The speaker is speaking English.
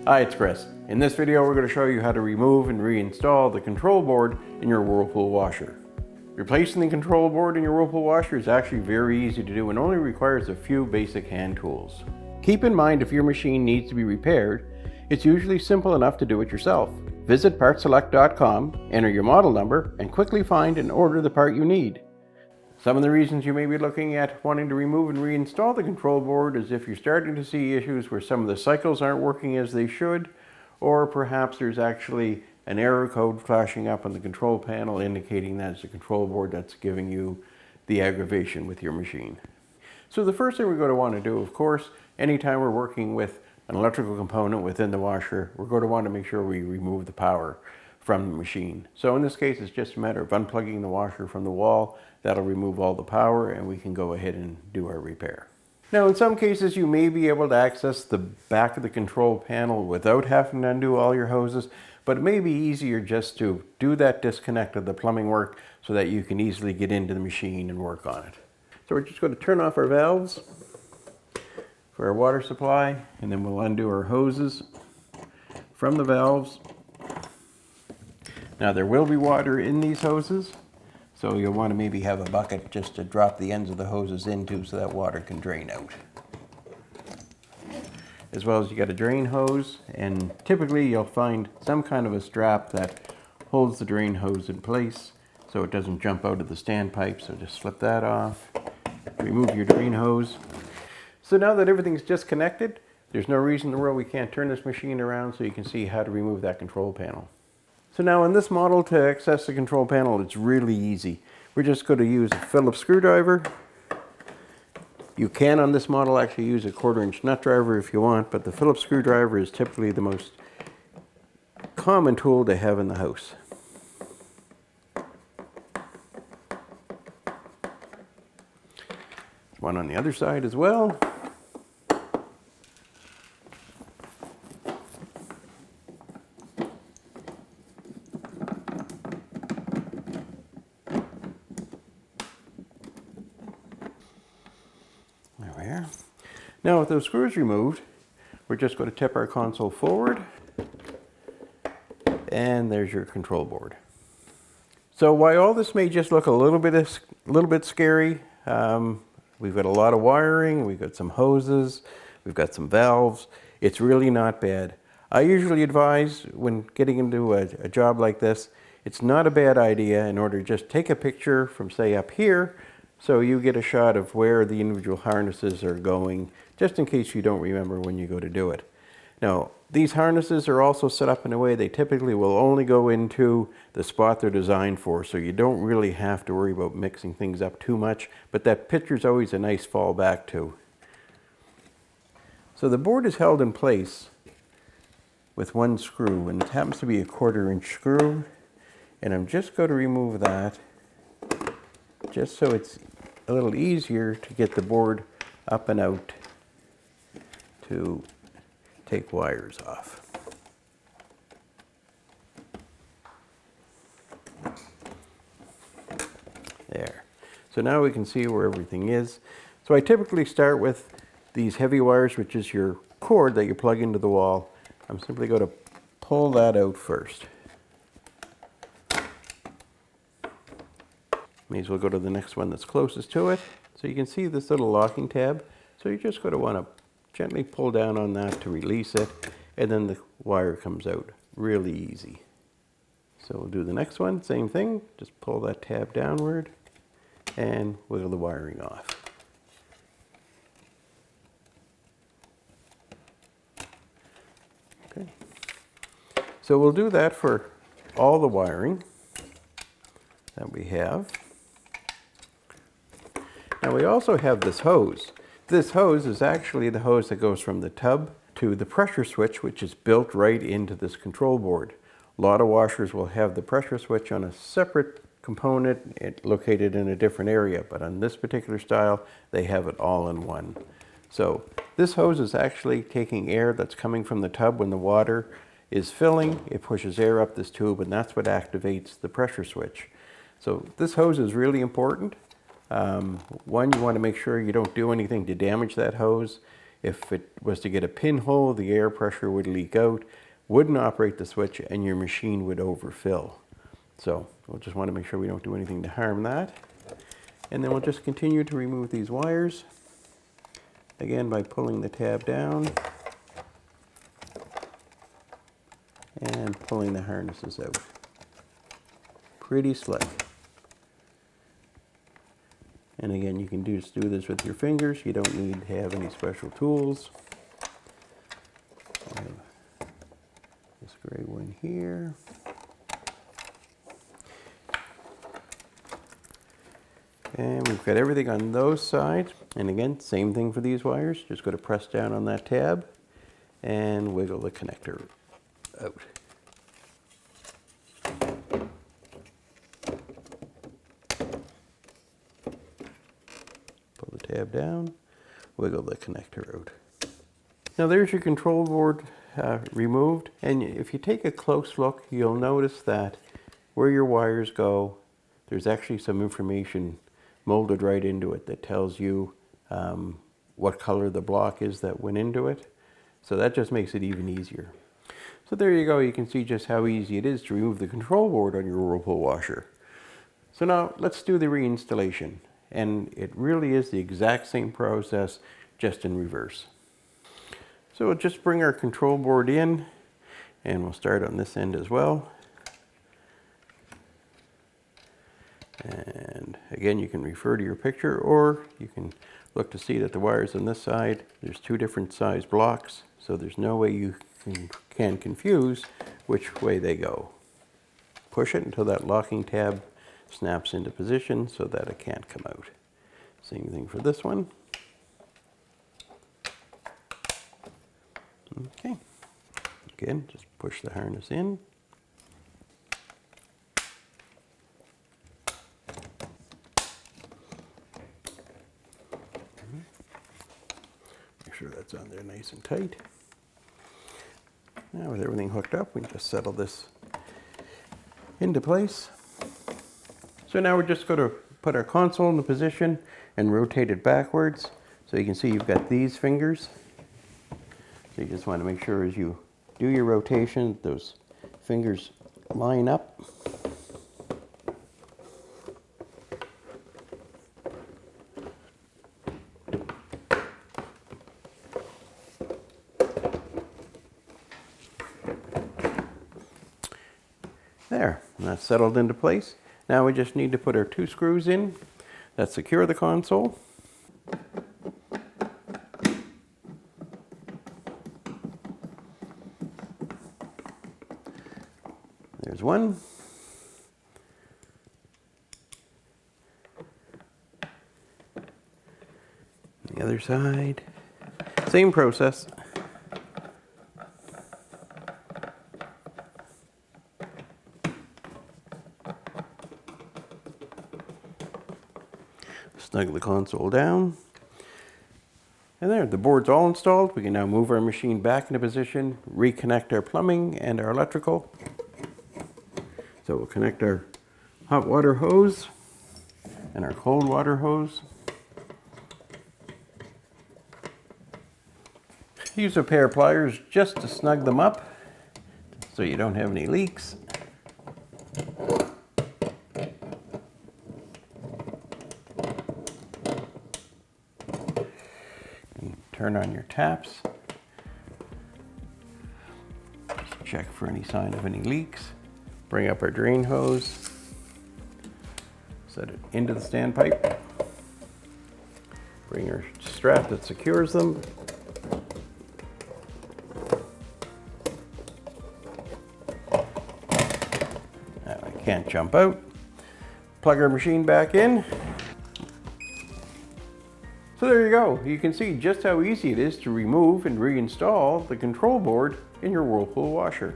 Hi, it's Chris. In this video, we're going to show you how to remove and reinstall the control board in your Whirlpool washer. Replacing the control board in your Whirlpool washer is actually very easy to do and only requires a few basic hand tools. Keep in mind if your machine needs to be repaired, it's usually simple enough to do it yourself. Visit PartSelect.com, enter your model number, and quickly find and order the part you need. Some of the reasons you may be looking at wanting to remove and reinstall the control board is if you're starting to see issues where some of the cycles aren't working as they should, or perhaps there's actually an error code flashing up on the control panel indicating that it's the control board that's giving you the aggravation with your machine. So the first thing we're going to want to do, of course, anytime we're working with an electrical component within the washer, we're going to want to make sure we remove the power from the machine. So in this case, it's just a matter of unplugging the washer from the wall. That'll remove all the power and we can go ahead and do our repair. Now, in some cases, you may be able to access the back of the control panel without having to undo all your hoses, but it may be easier just to do that disconnect of the plumbing work so that you can easily get into the machine and work on it. So we're just going to turn off our valves for our water supply, and then we'll undo our hoses from the valves. Now, there will be water in these hoses, so you'll want to maybe have a bucket just to drop the ends of the hoses into so that water can drain out. As well as you got a drain hose, and typically you'll find some kind of a strap that holds the drain hose in place so it doesn't jump out of the standpipe. So just slip that off, remove your drain hose. So now that everything's disconnected, there's no reason in the world we can't turn this machine around so you can see how to remove that control panel. So now in this model, to access the control panel, it's really easy. We're just going to use a Phillips screwdriver. You can on this model actually use a 1/4-inch nut driver if you want, but the Phillips screwdriver is typically the most common tool to have in the house. One on the other side as well. There we are. Now with those screws removed, we're just going to tip our console forward, and there's your control board. So while all this may just look a little bit scary, we've got a lot of wiring, we've got some hoses, we've got some valves. It's really not bad. I usually advise when getting into a job like this, it's not a bad idea in order to just take a picture from, say, up here, so you get a shot of where the individual harnesses are going, just in case you don't remember when you go to do it. Now, these harnesses are also set up in a way they typically will only go into the spot they're designed for, so you don't really have to worry about mixing things up too much, but that picture's always a nice fallback too. So the board is held in place with one screw, and it happens to be a 1/4-inch screw, and I'm just going to remove that just so it's a little easier to get the board up and out to take wires off. There. So now we can see where everything is. So I typically start with these heavy wires, which is your cord that you plug into the wall. I'm simply going to pull that out first. May as well go to the next one that's closest to it. So you can see this little locking tab. So you're just going to want to gently pull down on that to release it, and then the wire comes out really easy. So we'll do the next one, same thing, just pull that tab downward and wiggle the wiring off. Okay. So we'll do that for all the wiring that we have. Now we also have this hose. This hose is actually the hose that goes from the tub to the pressure switch, which is built right into this control board. A lot of washers will have the pressure switch on a separate component located in a different area, but on this particular style, they have it all in one. So this hose is actually taking air that's coming from the tub when the water is filling. It pushes air up this tube, and that's what activates the pressure switch. So this hose is really important. One, you want to make sure you don't do anything to damage that hose. If it was to get a pinhole, the air pressure would leak out, wouldn't operate the switch, and your machine would overfill. So we'll just want to make sure we don't do anything to harm that. And then we'll just continue to remove these wires, again by pulling the tab down and pulling the harnesses out. Pretty slick. And again, you can just do this with your fingers. You don't need to have any special tools. I have this gray one here. And we've got everything on those sides. And again, same thing for these wires. Just go to press down on that tab and wiggle the connector out. Pull the tab down, wiggle the connector out. Now there's your control board removed. And if you take a close look, you'll notice that where your wires go, there's actually some information molded right into it that tells you what color the block is that went into it. So that just makes it even easier. So there you go. You can see just how easy it is to remove the control board on your Whirlpool washer. So now let's do the reinstallation. And it really is the exact same process, just in reverse. So we'll just bring our control board in, and we'll start on this end as well. And again, you can refer to your picture, or you can look to see that the wires on this side, there's two different size blocks, so there's no way you can confuse which way they go. Push it until that locking tab snaps into position so that it can't come out. Same thing for this one. Okay. Again, just push the harness in. Make sure that's on there nice and tight. Now with everything hooked up, we can just settle this into place. So now we're just going to put our console into position and rotate it backwards. So you can see you've got these fingers. So you just want to make sure as you do your rotation, those fingers line up. There, and that's settled into place. Now we just need to put our two screws in that secure the console. There's one. The other side. Same process. Snug the console down. And there, the board's all installed. We can now move our machine back into position, reconnect our plumbing and our electrical. So we'll connect our hot water hose and our cold water hose. Use a pair of pliers just to snug them up so you don't have any leaks. Turn on your taps. Just check for any sign of any leaks. Bring up our drain hose. Set it into the standpipe. Bring our strap that secures them. Now I can't jump out. Plug our machine back in. So there you go. You can see just how easy it is to remove and reinstall the control board in your Whirlpool washer.